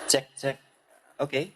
Cek, cek. Oke.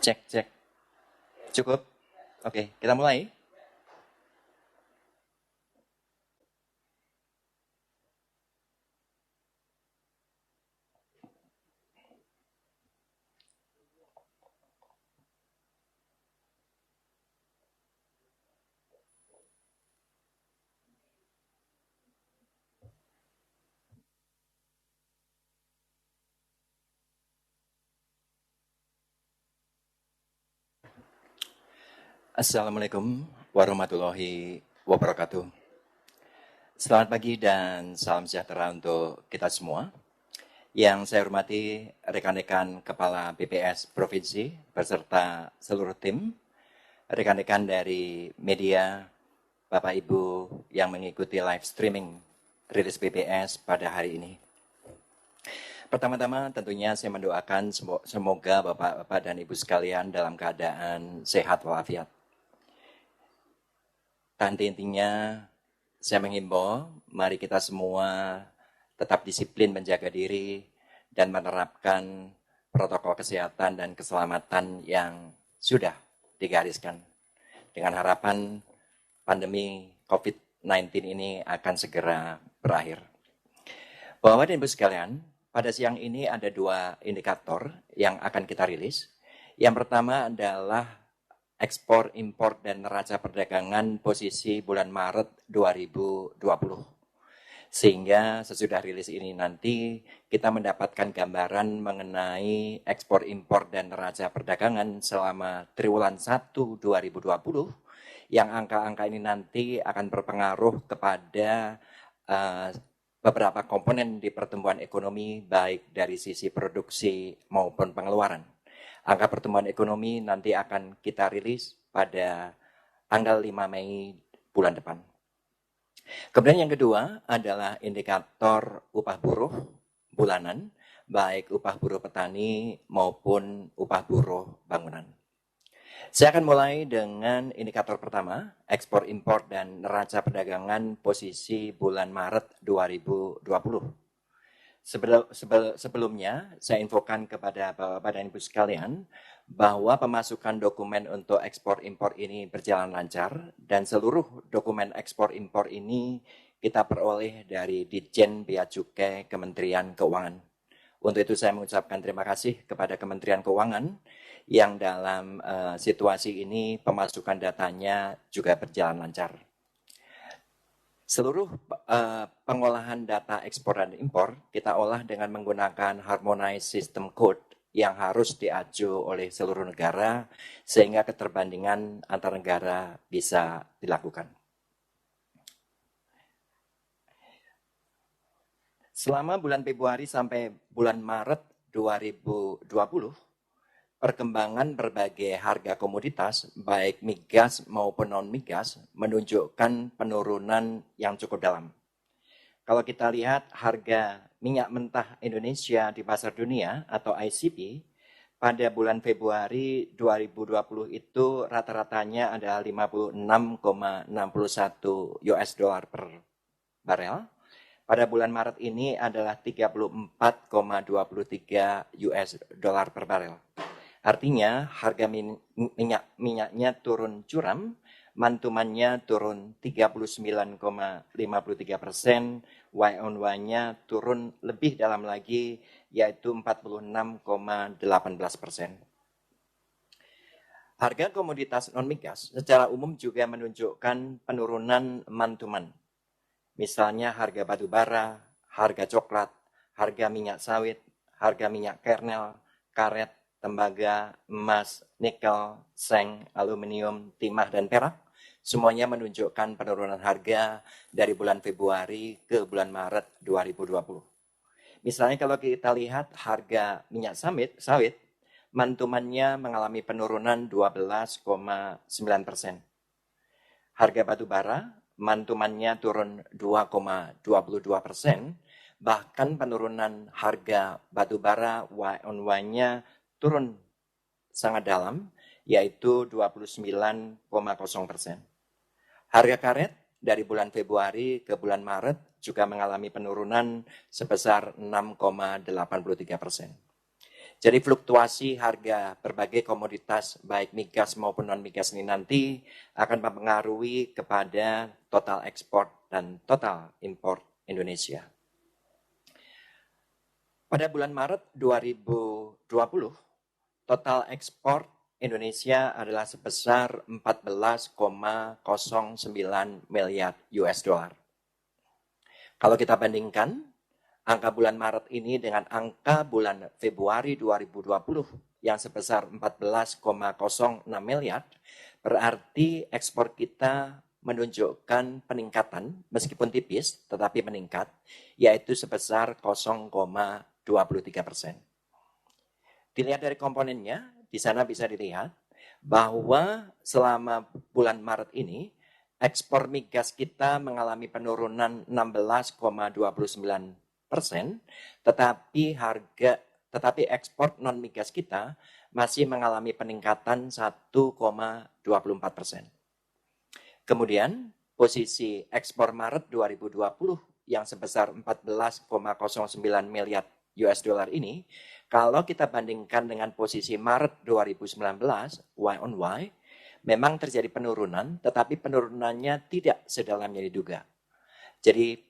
Cek, cek. Cukup. Oke, kita mulai. Assalamualaikum warahmatullahi wabarakatuh. Selamat pagi dan salam sejahtera untuk kita semua. Yang saya hormati rekan-rekan Kepala BPS Provinsi beserta seluruh tim, rekan-rekan dari media, Bapak Ibu yang mengikuti live streaming rilis BPS pada hari ini. Pertama-tama tentunya saya mendoakan semoga Bapak-Bapak dan Ibu sekalian dalam keadaan sehat walafiat. Tanda intinya saya menghimbau, mari kita semua tetap disiplin menjaga diri dan menerapkan protokol kesehatan dan keselamatan yang sudah digariskan. Dengan harapan pandemi COVID-19 ini akan segera berakhir. Bapak dan Ibu sekalian, pada siang ini ada dua indikator yang akan kita rilis. Yang pertama adalah ekspor, impor, dan neraca perdagangan posisi bulan Maret 2020. Sehingga sesudah rilis ini nanti kita mendapatkan gambaran mengenai ekspor, impor, dan neraca perdagangan selama triwulan 1 2020 yang angka-angka ini nanti akan berpengaruh kepada beberapa komponen di pertumbuhan ekonomi baik dari sisi produksi maupun pengeluaran. Angka pertumbuhan ekonomi nanti akan kita rilis pada tanggal 5 Mei bulan depan. Kemudian yang kedua adalah indikator upah buruh bulanan, baik upah buruh petani maupun upah buruh bangunan. Saya akan mulai dengan indikator pertama, ekspor impor dan neraca perdagangan posisi bulan Maret 2020. Sebelumnya, saya infokan kepada Bapak dan Ibu sekalian bahwa pemasukan dokumen untuk ekspor impor ini berjalan lancar dan seluruh dokumen ekspor impor ini kita peroleh dari Ditjen Bea Cukai Kementerian Keuangan. Untuk itu saya mengucapkan terima kasih kepada Kementerian Keuangan yang dalam situasi ini pemasukan datanya juga berjalan lancar. Seluruh pengolahan data ekspor dan impor kita olah dengan menggunakan harmonized system code yang harus diaju oleh seluruh negara sehingga keterbandingan antar negara bisa dilakukan. Selama bulan Februari sampai bulan Maret 2020, perkembangan berbagai harga komoditas, baik migas maupun non-migas, menunjukkan penurunan yang cukup dalam. Kalau kita lihat harga minyak mentah Indonesia di pasar dunia atau ICP, pada bulan Februari 2020 itu rata-ratanya adalah 56,61 US dollar per barel. Pada bulan Maret ini adalah 34,23 US dollar per barel. Artinya harga minyaknya turun curam, mantumannya turun 39,53%, Y on Y-nya turun lebih dalam lagi, yaitu 46,18%. Harga komoditas non-migas secara umum juga menunjukkan penurunan mantuman. Misalnya harga batu bara, harga coklat, harga minyak sawit, harga minyak kernel, karet, tembaga, emas, nikel, seng, aluminium, timah, dan perak, semuanya menunjukkan penurunan harga dari bulan Februari ke bulan Maret 2020. Misalnya kalau kita lihat harga minyak sawit, mantumannya mengalami penurunan 12,9%. Harga batu bara, mantumannya turun 2,22%, bahkan penurunan harga batu bara Y on Y-nya turun sangat dalam, yaitu 29,0%. Harga karet dari bulan Februari ke bulan Maret juga mengalami penurunan sebesar 6,83%. Jadi fluktuasi harga berbagai komoditas baik migas maupun non-migas ini nanti akan mempengaruhi kepada total ekspor dan total impor Indonesia. Pada bulan Maret 2020, total ekspor Indonesia adalah sebesar 14,09 miliar US dollar. Kalau kita bandingkan angka bulan Maret ini dengan angka bulan Februari 2020 yang sebesar 14,06 miliar, berarti ekspor kita menunjukkan peningkatan meskipun tipis tetapi meningkat, yaitu sebesar 0,23%. Dilihat dari komponennya, di sana bisa dilihat bahwa selama bulan Maret ini ekspor migas kita mengalami penurunan 16,29%, tetapi ekspor non migas kita masih mengalami peningkatan 1,24%. Kemudian posisi ekspor Maret 2020 yang sebesar 14,09 miliar US dollar ini, kalau kita bandingkan dengan posisi Maret 2019, Y on Y, memang terjadi penurunan, tetapi penurunannya tidak sedalam yang diduga. Jadi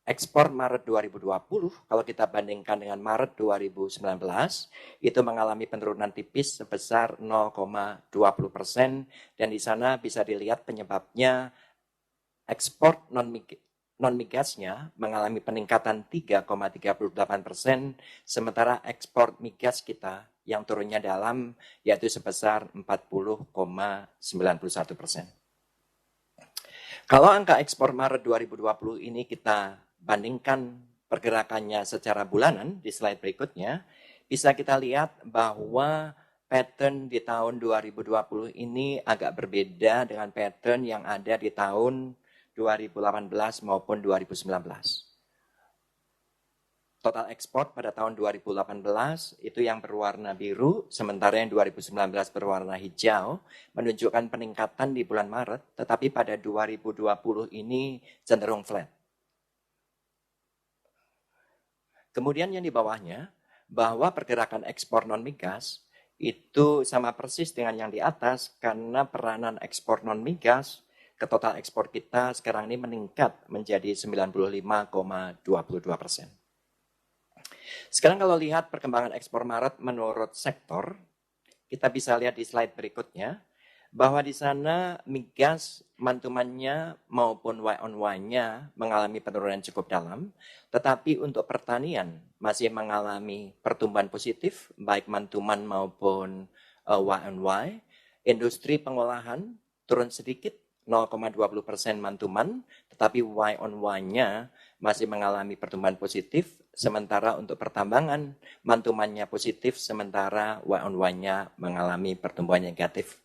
ekspor Maret 2020, kalau kita bandingkan dengan Maret 2019, itu mengalami penurunan tipis sebesar 0,20%, dan di sana bisa dilihat penyebabnya ekspor non-migasnya mengalami peningkatan 3,38%, sementara ekspor migas kita yang turunnya dalam yaitu sebesar 40,91%. Kalau angka ekspor Maret 2020 ini kita bandingkan pergerakannya secara bulanan di slide berikutnya, bisa kita lihat bahwa pattern di tahun 2020 ini agak berbeda dengan pattern yang ada di tahun 2018 maupun 2019. Total ekspor pada tahun 2018 itu yang berwarna biru, sementara yang 2019 berwarna hijau, menunjukkan peningkatan di bulan Maret, tetapi pada 2020 ini cenderung flat. Kemudian yang di bawahnya, bahwa pergerakan ekspor non-migas itu sama persis dengan yang di atas, karena peranan ekspor non-migas ke total ekspor kita sekarang ini meningkat menjadi 95,22%. Sekarang kalau lihat perkembangan ekspor Maret menurut sektor, kita bisa lihat di slide berikutnya, bahwa di sana migas mantumannya maupun Y on Y-nya mengalami penurunan cukup dalam, tetapi untuk pertanian masih mengalami pertumbuhan positif, baik mantuman maupun Y on Y. Industri pengolahan turun sedikit, 0,20% mantuman, tetapi Y on Y-nya masih mengalami pertumbuhan positif, sementara untuk pertambangan mantumannya positif, sementara Y on Y-nya mengalami pertumbuhan negatif.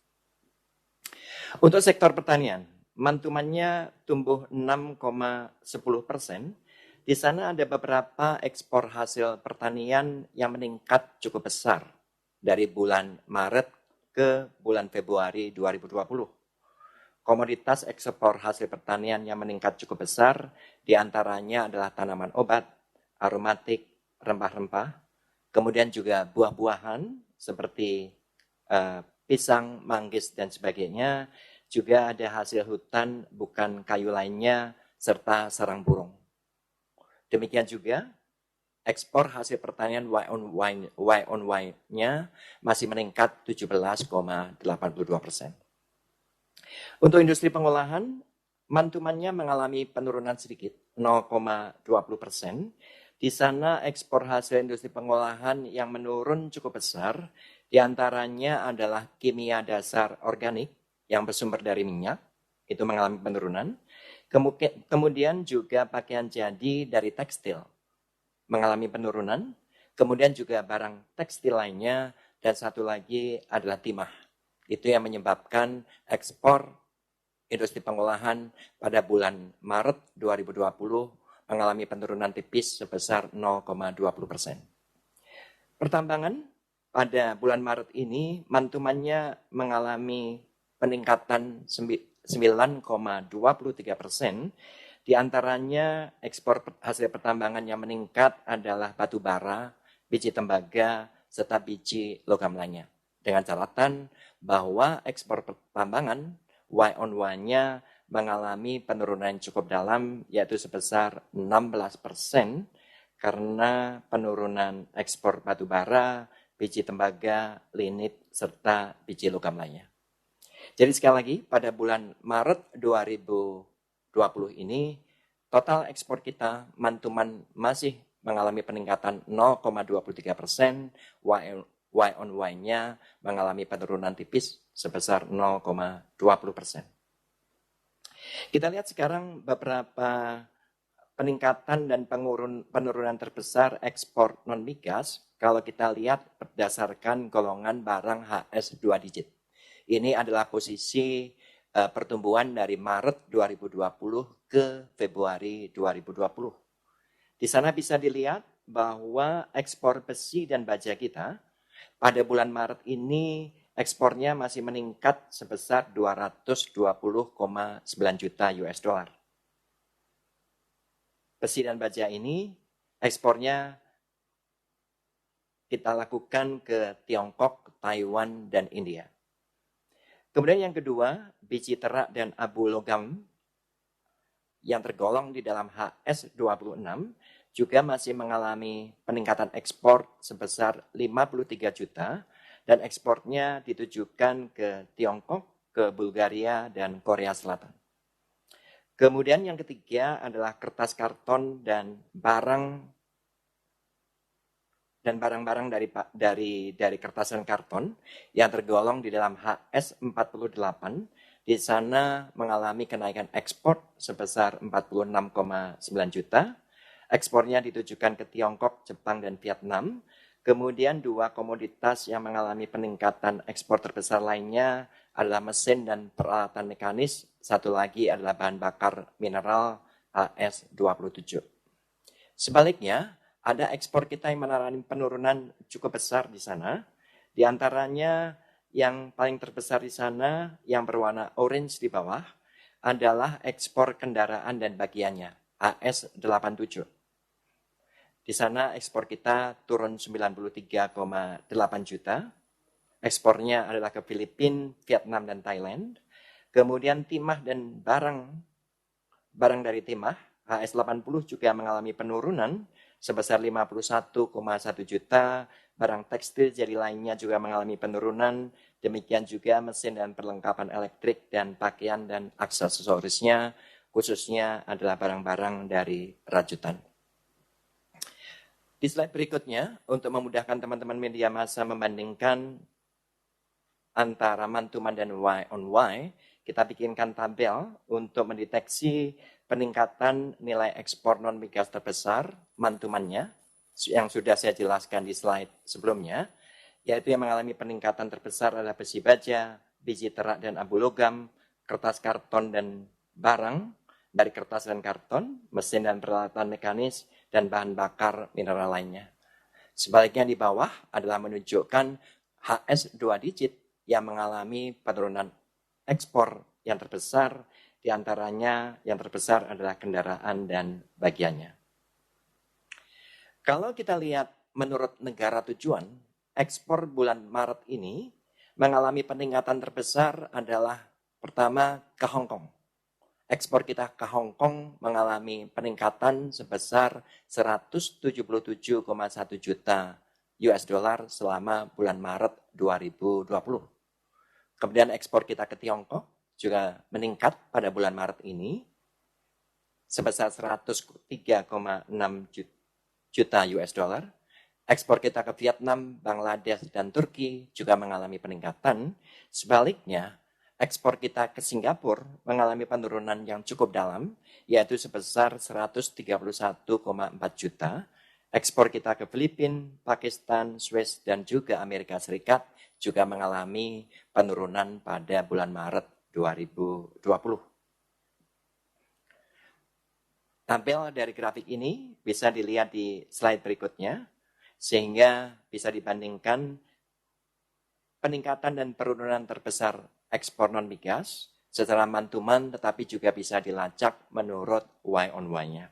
Untuk sektor pertanian, mantumannya tumbuh 6,10%. Di sana ada beberapa ekspor hasil pertanian yang meningkat cukup besar dari bulan Maret ke bulan Februari 2020. Komoditas ekspor hasil pertanian yang meningkat cukup besar, diantaranya adalah tanaman obat, aromatik, rempah-rempah, kemudian juga buah-buahan seperti pisang, manggis, dan sebagainya. Juga ada hasil hutan bukan kayu lainnya, serta sarang burung. Demikian juga ekspor hasil pertanian Y on Y-nya masih meningkat 17,82%. Untuk industri pengolahan, mantumannya mengalami penurunan sedikit, 0,20%. Di sana ekspor hasil industri pengolahan yang menurun cukup besar, diantaranya adalah kimia dasar organik yang bersumber dari minyak, itu mengalami penurunan. Kemudian juga pakaian jadi dari tekstil mengalami penurunan, kemudian juga barang tekstil lainnya, dan satu lagi adalah timah. Itu yang menyebabkan ekspor industri pengolahan pada bulan Maret 2020 mengalami penurunan tipis sebesar 0,20%. Pertambangan pada bulan Maret ini mantumannya mengalami peningkatan 9,23%. Di antaranya ekspor hasil pertambangan yang meningkat adalah batu bara, biji tembaga, serta biji logam lainnya. Dengan catatan bahwa ekspor pertambangan Y on Y-nya mengalami penurunan cukup dalam, yaitu sebesar 16%, karena penurunan ekspor batu bara, biji tembaga, lignit, serta biji logam lainnya. Jadi sekali lagi, pada bulan Maret 2020 ini, total ekspor kita mantuman masih mengalami peningkatan 0,23%, Y on Y-nya mengalami penurunan tipis sebesar 0,20%. Kita lihat sekarang beberapa peningkatan dan penurunan terbesar ekspor non-migas kalau kita lihat berdasarkan golongan barang HS 2 digit. Ini adalah posisi pertumbuhan dari Maret 2020 ke Februari 2020. Di sana bisa dilihat bahwa ekspor besi dan baja kita pada bulan Maret ini ekspornya masih meningkat sebesar 220,9 juta US dollar. Besi dan baja ini ekspornya kita lakukan ke Tiongkok, Taiwan, dan India. Kemudian yang kedua, biji terak dan abu logam yang tergolong di dalam HS26 juga masih mengalami peningkatan ekspor sebesar 53 juta dan ekspornya ditujukan ke Tiongkok, ke Bulgaria, dan Korea Selatan. Kemudian yang ketiga adalah kertas karton dan barang-barang dari kertas dan karton yang tergolong di dalam HS48. Di sana mengalami kenaikan ekspor sebesar 46,9 juta. Ekspornya ditujukan ke Tiongkok, Jepang, dan Vietnam. Kemudian dua komoditas yang mengalami peningkatan ekspor terbesar lainnya adalah mesin dan peralatan mekanis. Satu lagi adalah bahan bakar mineral HS27. Sebaliknya, ada ekspor kita yang mengalami penurunan cukup besar di sana. Di antaranya yang paling terbesar di sana yang berwarna orange di bawah adalah ekspor kendaraan dan bagiannya, AS87. Di sana ekspor kita turun 93,8 juta. Ekspornya adalah ke Filipina, Vietnam, dan Thailand. Kemudian timah dan barang dari timah, AS80 juga mengalami penurunan sebesar 51,1 juta. Barang tekstil jadi lainnya juga mengalami penurunan. Demikian juga mesin dan perlengkapan elektrik dan pakaian dan aksesorisnya, khususnya adalah barang-barang dari rajutan. Di slide berikutnya, untuk memudahkan teman-teman media massa membandingkan antara mantuman dan Y on Y, kita bikinkan tabel untuk mendeteksi peningkatan nilai ekspor non-migas terbesar, mantumannya, yang sudah saya jelaskan di slide sebelumnya, yaitu yang mengalami peningkatan terbesar adalah besi baja, biji terak dan abu logam, kertas karton dan barang, dari kertas dan karton, mesin dan peralatan mekanis, dan bahan bakar mineral lainnya. Sebaliknya di bawah adalah menunjukkan HS 2 digit yang mengalami penurunan ekspor yang terbesar, diantaranya yang terbesar adalah kendaraan dan bagiannya. Kalau kita lihat menurut negara tujuan, ekspor bulan Maret ini mengalami peningkatan terbesar adalah pertama ke Hong Kong. Ekspor kita ke Hong Kong mengalami peningkatan sebesar 177,1 juta US dollar selama bulan Maret 2020. Kemudian ekspor kita ke Tiongkok juga meningkat pada bulan Maret ini sebesar 103,6 juta US dollar. Ekspor kita ke Vietnam, Bangladesh, dan Turki juga mengalami peningkatan. Sebaliknya, ekspor kita ke Singapura mengalami penurunan yang cukup dalam, yaitu sebesar 131,4 juta. Ekspor kita ke Filipina, Pakistan, Swiss, dan juga Amerika Serikat juga mengalami penurunan pada bulan Maret 2020. Tabel dari grafik ini bisa dilihat di slide berikutnya, sehingga bisa dibandingkan peningkatan dan penurunan terbesar ekspor non-migas secara mantuman, tetapi juga bisa dilacak menurut Y on Y-nya.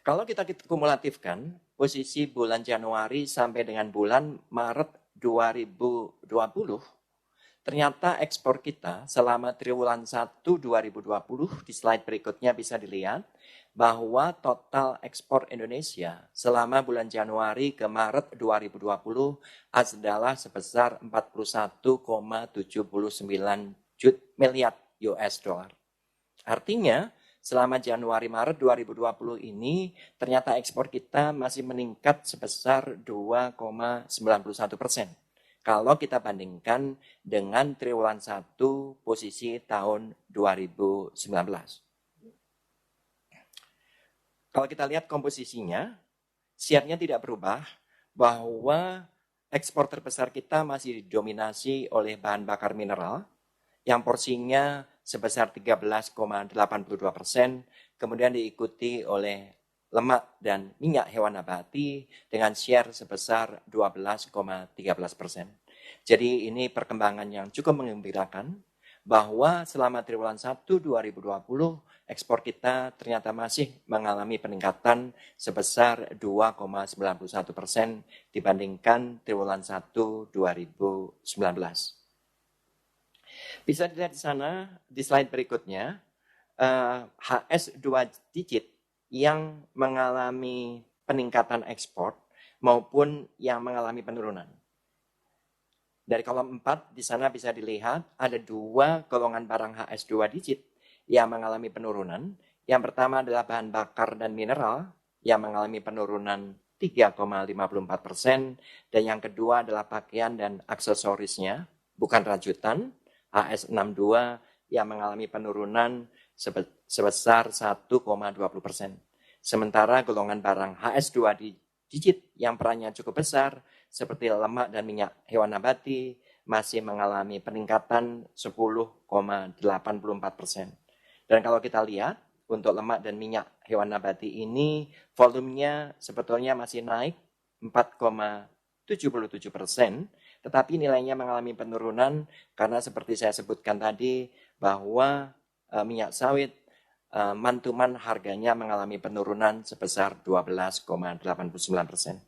Kalau kita kumulatifkan posisi bulan Januari sampai dengan bulan Maret 2020, ternyata ekspor kita selama triwulan 1 2020 di slide berikutnya bisa dilihat bahwa total ekspor Indonesia selama bulan Januari ke Maret 2020 adalah sebesar 41,79 miliar US dollar. Artinya, selama Januari-Maret 2020 ini, ternyata ekspor kita masih meningkat sebesar 2,91%. Kalau kita bandingkan dengan triwulan 1 posisi tahun 2019. Kalau kita lihat komposisinya, share-nya tidak berubah, bahwa ekspor terbesar kita masih didominasi oleh bahan bakar mineral, yang porsinya sebesar 13,82%, kemudian diikuti oleh lemak dan minyak hewan nabati dengan share sebesar 12,13%. Jadi ini perkembangan yang cukup mengembirakan, bahwa selama triwulan 1 2020 ekspor kita ternyata masih mengalami peningkatan sebesar 2,91% dibandingkan triwulan 1 2019. Bisa dilihat di sana di slide berikutnya, HS 2 digit yang mengalami peningkatan ekspor maupun yang mengalami penurunan. Dari kolom 4 di sana bisa dilihat ada 2 golongan barang HS 2 digit yang mengalami penurunan. Yang pertama adalah bahan bakar dan mineral yang mengalami penurunan 3,54%, dan yang kedua adalah pakaian dan aksesorisnya, bukan rajutan, HS 62 yang mengalami penurunan sebesar 1,20%. Sementara golongan barang HS 2 digit yang perannya cukup besar seperti lemak dan minyak hewan nabati masih mengalami peningkatan 10,84%. Dan kalau kita lihat untuk lemak dan minyak hewan nabati ini volumenya sebetulnya masih naik 4,77%, tetapi nilainya mengalami penurunan karena seperti saya sebutkan tadi bahwa minyak sawit mantuman harganya mengalami penurunan sebesar 12,89%.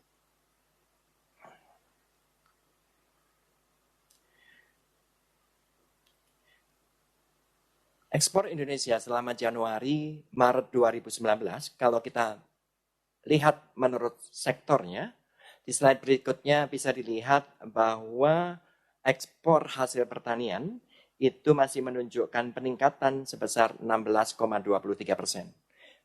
Ekspor Indonesia selama Januari Maret 2019, kalau kita lihat menurut sektornya, di slide berikutnya bisa dilihat bahwa ekspor hasil pertanian itu masih menunjukkan peningkatan sebesar 16,23%.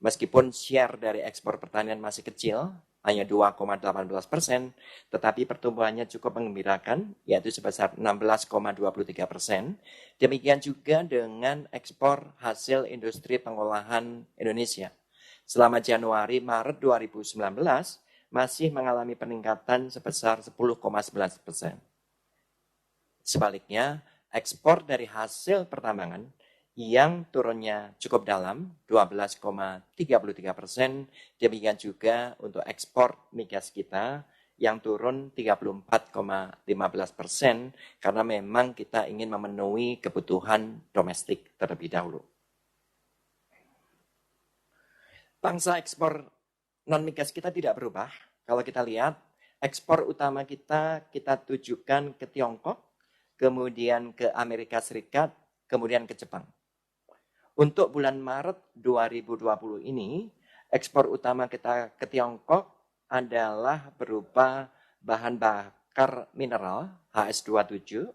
Meskipun share dari ekspor pertanian masih kecil, hanya 2,18%, tetapi pertumbuhannya cukup menggembirakan, yaitu sebesar 16,23%. Demikian juga dengan ekspor hasil industri pengolahan Indonesia. Selama Januari-Maret 2019, masih mengalami peningkatan sebesar 10,11%. Sebaliknya, ekspor dari hasil pertambangan yang turunnya cukup dalam, 12,33%. Demikian juga untuk ekspor migas kita yang turun 34,15% karena memang kita ingin memenuhi kebutuhan domestik terlebih dahulu. Pangsa ekspor non-migas kita tidak berubah. Kalau kita lihat, ekspor utama kita tujukan ke Tiongkok, kemudian ke Amerika Serikat, kemudian ke Jepang. Untuk bulan Maret 2020 ini, ekspor utama kita ke Tiongkok adalah berupa bahan bakar mineral HS27,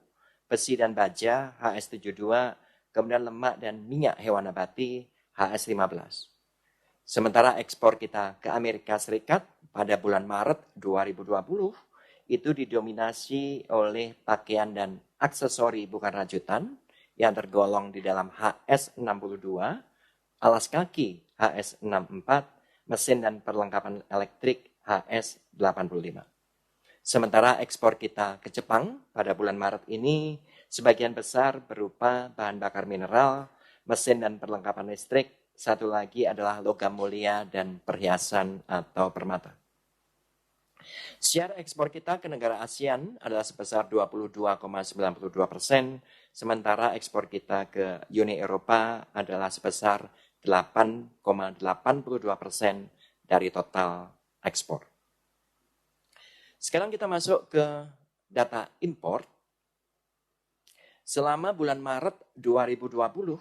besi dan baja HS72, kemudian lemak dan minyak hewan nabati HS15. Sementara ekspor kita ke Amerika Serikat pada bulan Maret 2020 itu didominasi oleh pakaian dan aksesori bukan rajutan yang tergolong di dalam HS62, alas kaki HS64, mesin dan perlengkapan elektrik HS85. Sementara ekspor kita ke Jepang pada bulan Maret ini sebagian besar berupa bahan bakar mineral, mesin dan perlengkapan listrik, satu lagi adalah logam mulia dan perhiasan atau permata. Share ekspor kita ke negara ASEAN adalah sebesar 22,92%, sementara ekspor kita ke Uni Eropa adalah sebesar 8,82% dari total ekspor. Sekarang kita masuk ke data impor. Selama bulan Maret 2020,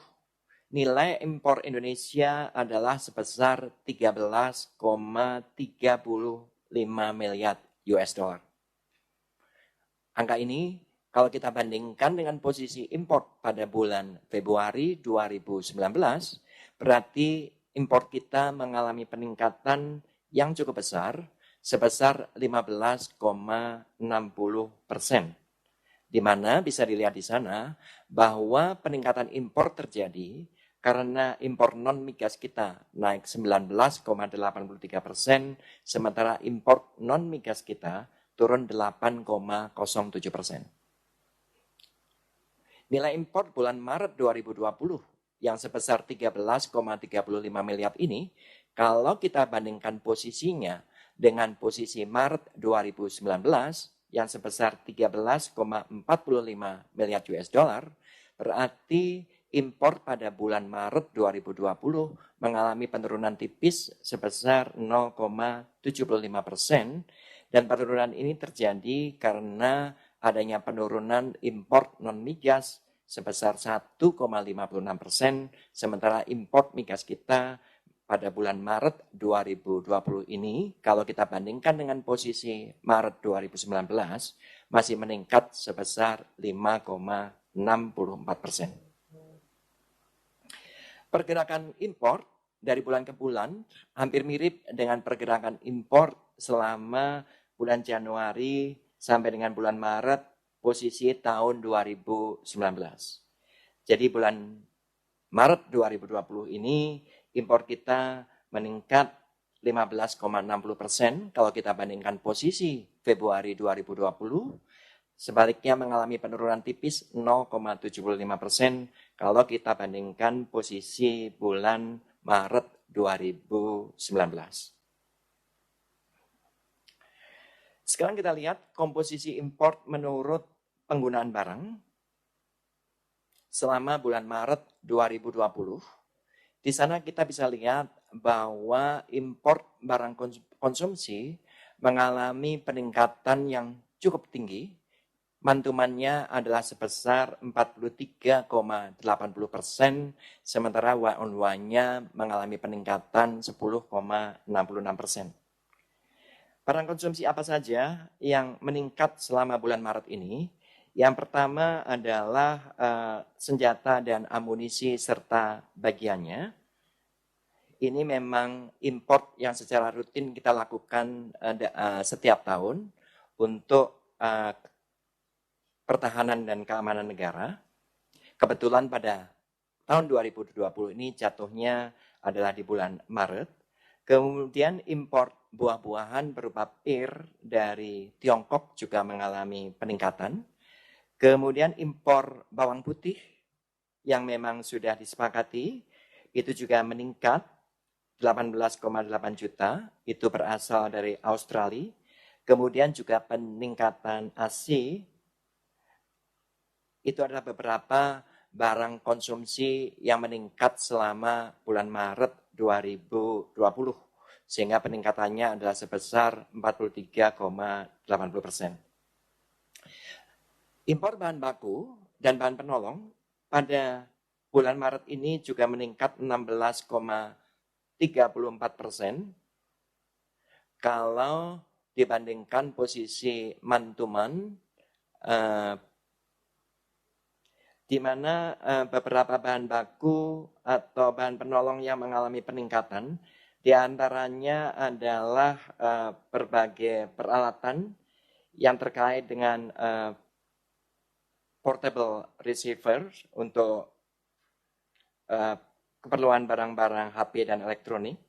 nilai impor Indonesia adalah sebesar 13,35 miliar US dollar. Angka ini kalau kita bandingkan dengan posisi impor pada bulan Februari 2019, berarti impor kita mengalami peningkatan yang cukup besar, sebesar 15,60%. Di mana bisa dilihat di sana bahwa peningkatan impor terjadi karena impor non-migas kita naik 19,83%, sementara impor non-migas kita turun 8,07%. Nilai impor bulan Maret 2020 yang sebesar 13,35 miliar ini, kalau kita bandingkan posisinya dengan posisi Maret 2019 yang sebesar 13,45 miliar US dollar, berarti impor pada bulan Maret 2020 mengalami penurunan tipis sebesar 0,75%, dan penurunan ini terjadi karena adanya penurunan impor non-migas sebesar 1,56%, sementara impor migas kita pada bulan Maret 2020 ini, kalau kita bandingkan dengan posisi Maret 2019, masih meningkat sebesar 5,64%. Pergerakan impor dari bulan ke bulan hampir mirip dengan pergerakan impor selama bulan Januari sampai dengan bulan Maret posisi tahun 2019. Jadi bulan Maret 2020 ini impor kita meningkat 15,60% kalau kita bandingkan posisi Februari 2020. Sebaliknya mengalami penurunan tipis 0,75% kalau kita bandingkan posisi bulan Maret 2019. Sekarang kita lihat komposisi impor menurut penggunaan barang selama bulan Maret 2020. Di sana kita bisa lihat bahwa impor barang konsumsi mengalami peningkatan yang cukup tinggi. Mantumannya adalah sebesar 43,80%, sementara Y-on-Y-nya mengalami peningkatan 10,66%. Barang konsumsi apa saja yang meningkat selama bulan Maret ini? Yang pertama adalah senjata dan amunisi serta bagiannya. ini memang import yang secara rutin kita lakukan setiap tahun untuk pertahanan dan keamanan negara. Kebetulan pada tahun 2020 ini jatuhnya adalah di bulan Maret. Kemudian import buah-buahan berupa pir dari Tiongkok juga mengalami peningkatan. Kemudian impor bawang putih yang memang sudah disepakati itu juga meningkat 18,8 juta, itu berasal dari Australia. Kemudian juga peningkatan ASEAN itu adalah beberapa barang konsumsi yang meningkat selama bulan Maret 2020, sehingga peningkatannya adalah sebesar 43,80%. Impor bahan baku dan bahan penolong pada bulan Maret ini juga meningkat 16,34%. Kalau dibandingkan posisi month to month, di mana beberapa bahan baku atau bahan penolong yang mengalami peningkatan, di antaranya adalah berbagai peralatan yang terkait dengan portable receiver untuk keperluan barang-barang HP dan elektronik,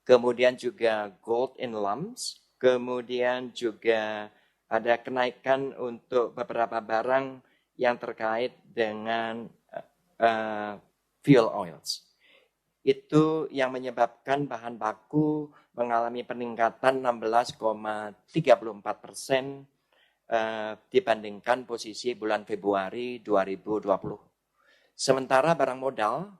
kemudian juga gold in lumps, kemudian juga ada kenaikan untuk beberapa barang yang terkait dengan fuel oils. Itu yang menyebabkan bahan baku mengalami peningkatan 16,34% dibandingkan posisi bulan Februari 2020. Sementara barang modal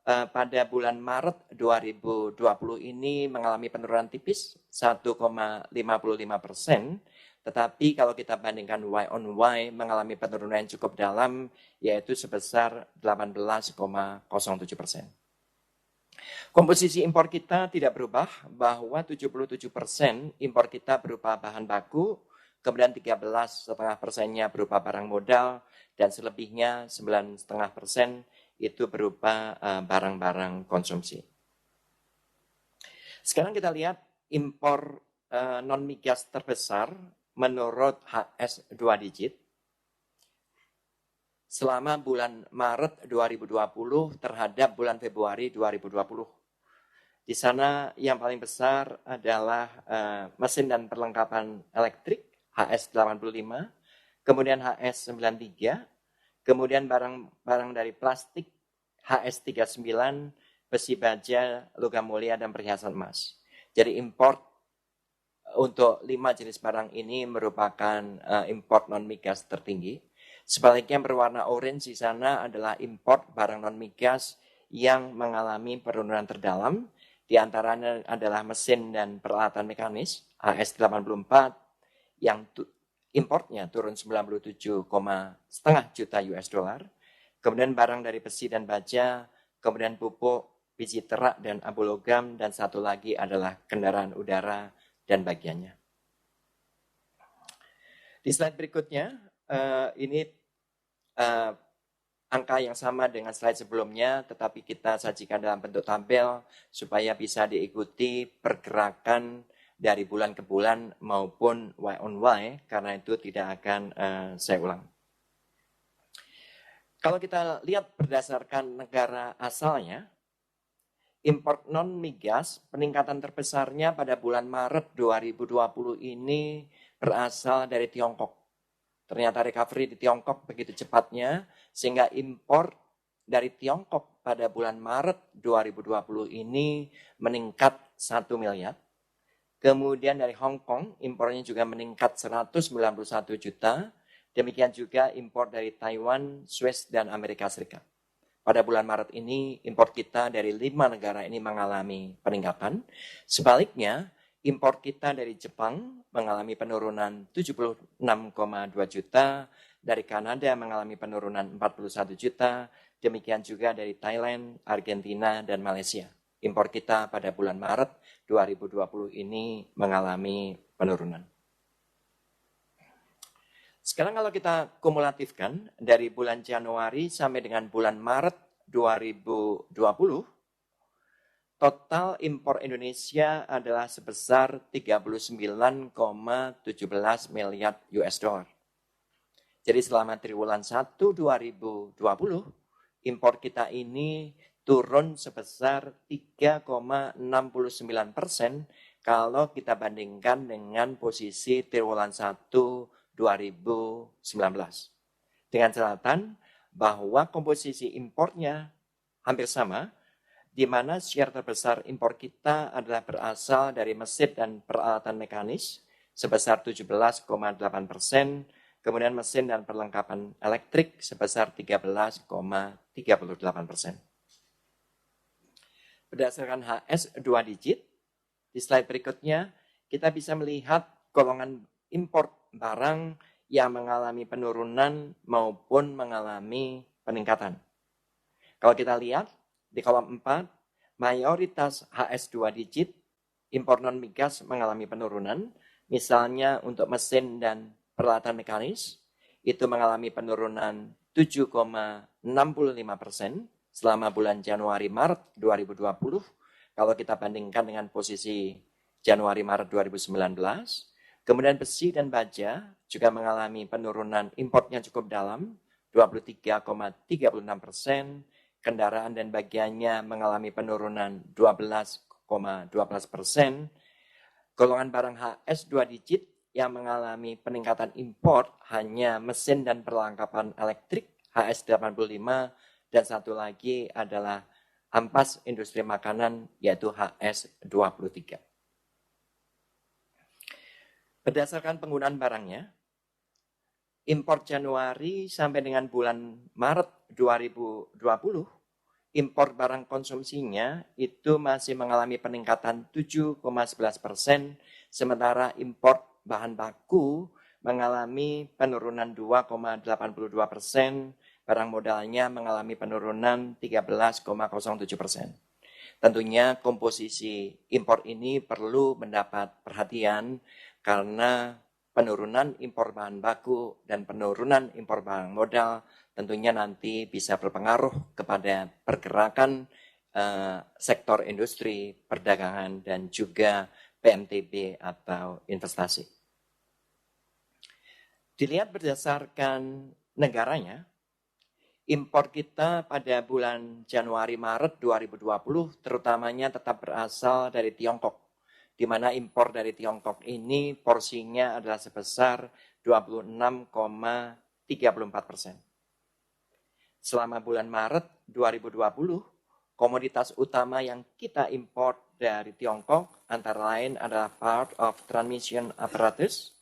pada bulan Maret 2020 ini mengalami penurunan tipis 1,55%, tetapi kalau kita bandingkan Y on Y mengalami penurunan yang cukup dalam, yaitu sebesar 18,07%. Komposisi impor kita tidak berubah, bahwa 77% impor kita berupa bahan baku, kemudian 13,5%-nya berupa barang modal, dan selebihnya 9,5% itu berupa barang-barang konsumsi. Sekarang kita lihat impor non-migas terbesar menurut HS 2 digit selama bulan Maret 2020 terhadap bulan Februari 2020. Di sana yang paling besar adalah mesin dan perlengkapan elektrik HS 85, kemudian HS 93, kemudian barang-barang dari plastik HS 39, besi baja, logam mulia, dan perhiasan emas. Jadi import untuk 5 jenis barang ini merupakan import non-migas tertinggi. Sebaliknya yang berwarna orange di sana adalah import barang non-migas yang mengalami penurunan terdalam. Di antaranya adalah mesin dan peralatan mekanis HS 84 yang importnya turun 97,5 juta US dollar. Kemudian barang dari besi dan baja, kemudian pupuk, biji terak dan abu logam, dan satu lagi adalah kendaraan udara dan bagiannya. Di slide berikutnya, ini angka yang sama dengan slide sebelumnya, tetapi kita sajikan dalam bentuk tabel supaya bisa diikuti pergerakan dari bulan ke bulan maupun Y on Y, karena itu tidak akan saya ulang. Kalau kita lihat berdasarkan negara asalnya, import non-migas peningkatan terbesarnya pada bulan Maret 2020 ini berasal dari Tiongkok. Ternyata recovery di Tiongkok begitu cepatnya sehingga impor dari Tiongkok pada bulan Maret 2020 ini meningkat 1 miliar. Kemudian dari Hong Kong impornya juga meningkat 191 juta. Demikian juga impor dari Taiwan, Swiss, dan Amerika Serikat. Pada bulan Maret ini, impor kita dari 5 negara ini mengalami peningkatan. Sebaliknya, impor kita dari Jepang mengalami penurunan 76,2 juta, dari Kanada mengalami penurunan 41 juta, demikian juga dari Thailand, Argentina, dan Malaysia. Impor kita pada bulan Maret 2020 ini mengalami penurunan. Sekarang kalau kita kumulatifkan dari bulan Januari sampai dengan bulan Maret 2020, total impor Indonesia adalah sebesar 39,17 miliar US dollar. Jadi selama triwulan 1 2020, impor kita ini turun sebesar 3,69% kalau kita bandingkan dengan posisi triwulan 1 2019. Dengan catatan bahwa komposisi impornya hampir sama, di mana share terbesar impor kita adalah berasal dari mesin dan peralatan mekanis sebesar 17,8%, kemudian mesin dan perlengkapan elektrik sebesar 13,38%. Berdasarkan HS 2 digit, di slide berikutnya kita bisa melihat golongan impor barang yang mengalami penurunan maupun mengalami peningkatan. Kalau kita lihat di kolom 4, mayoritas HS 2 digit, impor non-migas mengalami penurunan, misalnya untuk mesin dan peralatan mekanis, itu mengalami penurunan 7,65% selama bulan Januari-Maret 2020, kalau kita bandingkan dengan posisi Januari-Maret 2019. Kemudian besi dan baja juga mengalami penurunan importnya cukup dalam, 23,36%, kendaraan dan bagiannya mengalami penurunan 12,12%. Golongan barang HS 2 digit yang mengalami peningkatan impor hanya mesin dan perlengkapan elektrik HS 85, dan satu lagi adalah ampas industri makanan yaitu HS 23. Berdasarkan penggunaan barangnya, impor Januari sampai dengan bulan Maret 2020, impor barang konsumsinya itu masih mengalami peningkatan 7,11%, sementara impor bahan baku mengalami penurunan 2,82%, barang modalnya mengalami penurunan 13,07%. Tentunya komposisi impor ini perlu mendapat perhatian karena penurunan impor bahan baku dan penurunan impor barang modal tentunya nanti bisa berpengaruh kepada pergerakan sektor industri, perdagangan, dan juga PMTB atau investasi. Dilihat berdasarkan negaranya, impor kita pada bulan Januari-Maret 2020 terutamanya tetap berasal dari Tiongkok, di mana impor dari Tiongkok ini porsinya adalah sebesar 26,34%. Selama bulan Maret 2020, komoditas utama yang kita impor dari Tiongkok antara lain adalah part of transmission apparatus,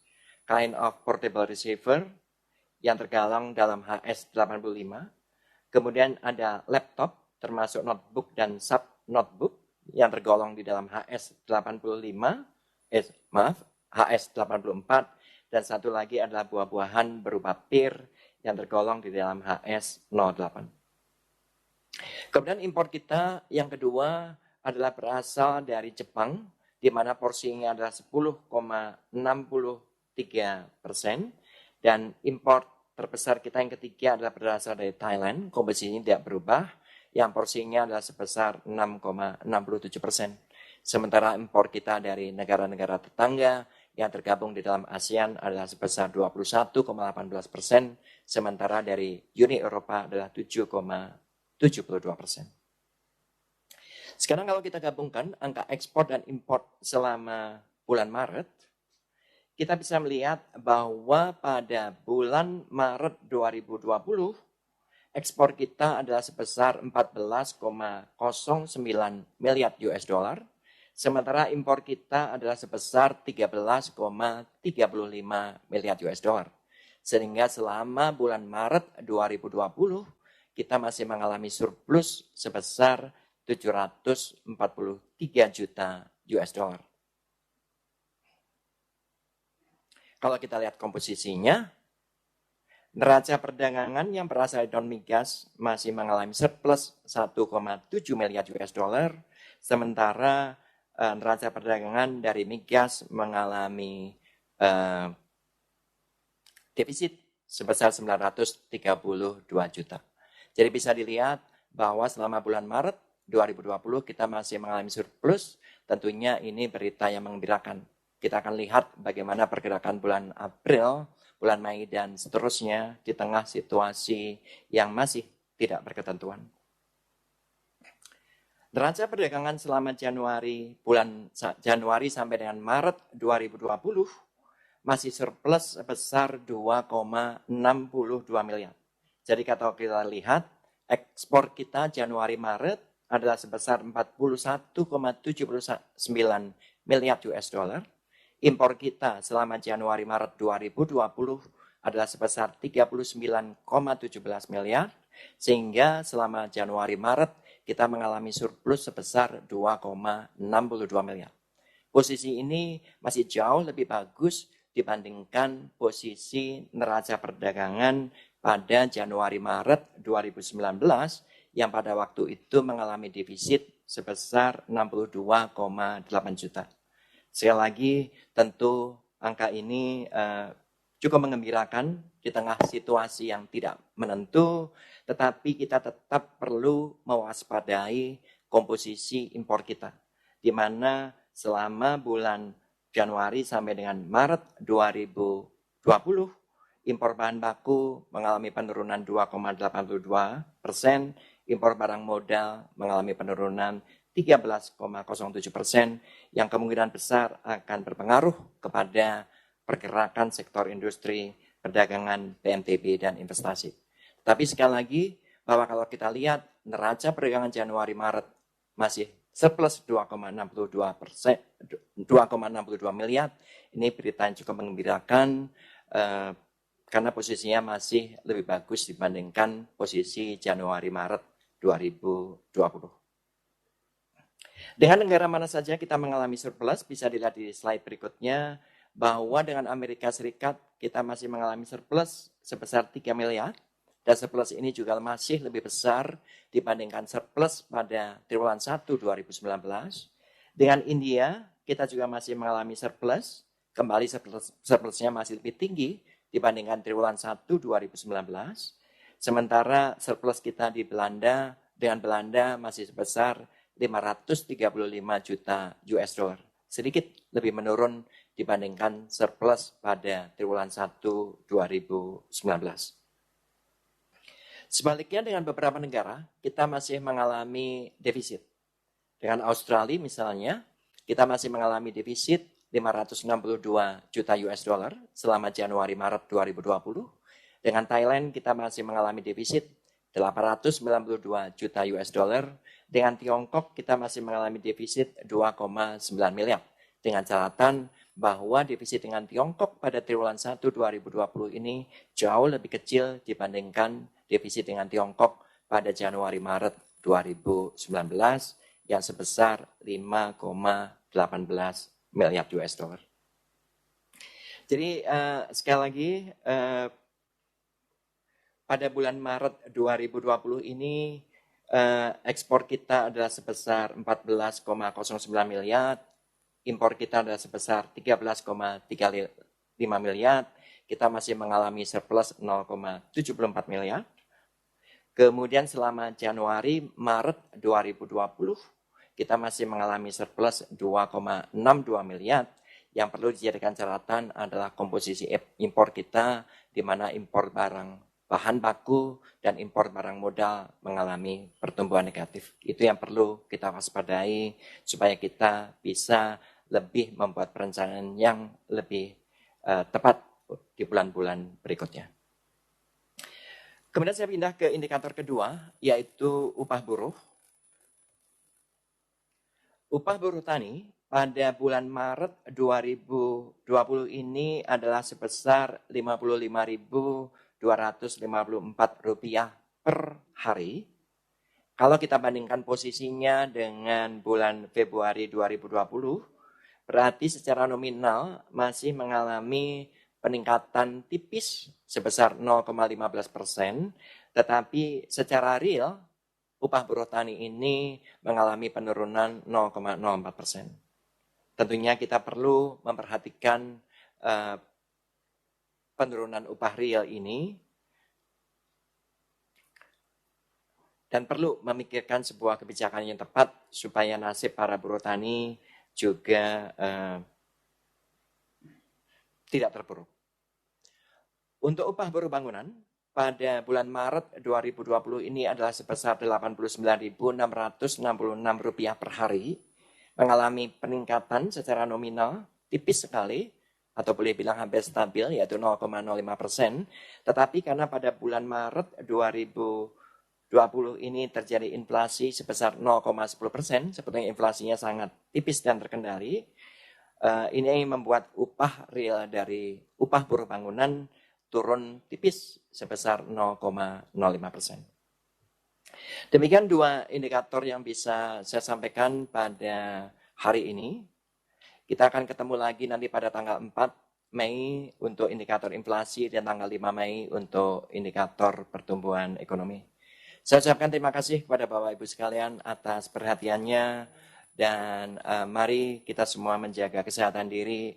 kind of portable receiver yang tergolong dalam HS 85, kemudian ada laptop termasuk notebook dan sub notebook yang tergolong di dalam HS 84, dan satu lagi adalah buah-buahan berupa pir yang tergolong di dalam HS 08. Kemudian impor kita yang kedua adalah berasal dari Jepang, di mana porsinya adalah 10,63%, dan impor terbesar kita yang ketiga adalah berasal dari Thailand, komposisinya tidak berubah, yang porsinya adalah sebesar 6,67%. Sementara impor kita dari negara-negara tetangga yang tergabung di dalam ASEAN adalah sebesar 21,18%, sementara dari Uni Eropa adalah 7,72%. Sekarang kalau kita gabungkan angka ekspor dan impor selama bulan Maret, kita bisa melihat bahwa pada bulan Maret 2020, ekspor kita adalah sebesar 14,09 miliar US dollar, sementara impor kita adalah sebesar 13,35 miliar US dollar. Sehingga selama bulan Maret 2020, kita masih mengalami surplus sebesar 743 juta US dollar. Kalau kita lihat komposisinya, neraca perdagangan yang berasal dari non-migas masih mengalami surplus 1,7 miliar US dollar, sementara neraca perdagangan dari migas mengalami defisit sebesar 932 juta. Jadi bisa dilihat bahwa selama bulan Maret 2020 kita masih mengalami surplus, tentunya ini berita yang menggembirakan. Kita akan lihat bagaimana pergerakan bulan April, bulan Mei, dan seterusnya di tengah situasi yang masih tidak berketentuan. Neraca perdagangan selama bulan Januari sampai dengan Maret 2020 masih surplus sebesar 2,62 miliar. Jadi kalau kita lihat, ekspor kita Januari-Maret adalah sebesar 41,79 miliar US dollar. Impor kita selama Januari-Maret 2020 adalah sebesar 39,17 miliar, sehingga selama Januari-Maret kita mengalami surplus sebesar 2,62 miliar. Posisi ini masih jauh lebih bagus dibandingkan posisi neraca perdagangan pada Januari-Maret 2019 yang pada waktu itu mengalami defisit sebesar 62,8 juta. Sekali lagi, tentu angka ini cukup mengembirakan di tengah situasi yang tidak menentu, tetapi kita tetap perlu mewaspadai komposisi impor kita, di mana selama bulan Januari sampai dengan Maret 2020, impor bahan baku mengalami penurunan 2,82%, impor barang modal mengalami penurunan 13,07%, yang kemungkinan besar akan berpengaruh kepada pergerakan sektor industri, perdagangan, PMTB, dan investasi. Tapi sekali lagi, bahwa kalau kita lihat neraca perdagangan Januari-Maret masih surplus 2,62 miliar, ini berita yang cukup mengembirakan karena posisinya masih lebih bagus dibandingkan posisi Januari-Maret 2020. Dengan negara mana saja kita mengalami surplus, bisa dilihat di slide berikutnya, bahwa dengan Amerika Serikat kita masih mengalami surplus sebesar 3 miliar, dan surplus ini juga masih lebih besar dibandingkan surplus pada triwulan 1 2019. Dengan India kita juga masih mengalami surplus, kembali surplusnya masih lebih tinggi dibandingkan triwulan 1 2019. Sementara surplus kita di Belanda, dengan Belanda masih sebesar 535 juta US dollar, sedikit lebih menurun dibandingkan surplus pada triwulan 1 2019. Sebaliknya dengan beberapa negara, kita masih mengalami defisit. Dengan Australia misalnya, kita masih mengalami defisit 562 juta US dollar selama Januari-Maret 2020. Dengan Thailand, kita masih mengalami defisit 892 juta US dollar. Dengan Tiongkok, kita masih mengalami defisit 2,9 miliar. Dengan catatan bahwa defisit dengan Tiongkok pada triwulan 1 2020 ini jauh lebih kecil dibandingkan defisit dengan Tiongkok pada Januari-Maret 2019 yang sebesar 5,18 miliar US dollar. Jadi sekali lagi pada bulan Maret 2020 ini ekspor kita adalah sebesar 14,09 miliar, impor kita adalah sebesar 13,35 miliar, kita masih mengalami surplus 0,74 miliar. Kemudian selama Januari, Maret 2020, kita masih mengalami surplus 2,62 miliar. Yang perlu dijadikan catatan adalah komposisi impor kita, di mana impor bahan baku dan impor barang modal mengalami pertumbuhan negatif. Itu yang perlu kita waspadai supaya kita bisa lebih membuat perencanaan yang lebih tepat di bulan-bulan berikutnya. Kemudian saya pindah ke indikator kedua, yaitu upah buruh. Upah buruh tani pada bulan Maret 2020 ini adalah sebesar Rp55.254 per hari. Kalau kita bandingkan posisinya dengan bulan Februari 2020, berarti secara nominal masih mengalami peningkatan tipis sebesar 0,15%, tetapi secara real upah buruh tani ini mengalami penurunan 0,04%. Tentunya kita perlu memperhatikan penurunan upah real ini dan perlu memikirkan sebuah kebijakan yang tepat supaya nasib para buruh tani juga tidak terpuruk. Untuk upah buruh bangunan, pada bulan Maret 2020 ini adalah sebesar Rp89.666 per hari, mengalami peningkatan secara nominal tipis sekali, atau boleh bilang hampir stabil, yaitu 0,05%. Tetapi karena pada bulan Maret 2020 ini terjadi inflasi sebesar 0,10%, sebetulnya inflasinya sangat tipis dan terkendali, ini membuat upah real dari upah buruh bangunan turun tipis sebesar 0,05%. Demikian dua indikator yang bisa saya sampaikan pada hari ini. Kita akan ketemu lagi nanti pada tanggal 4 Mei untuk indikator inflasi dan tanggal 5 Mei untuk indikator pertumbuhan ekonomi. Saya ucapkan terima kasih kepada Bapak Ibu sekalian atas perhatiannya dan mari kita semua menjaga kesehatan diri.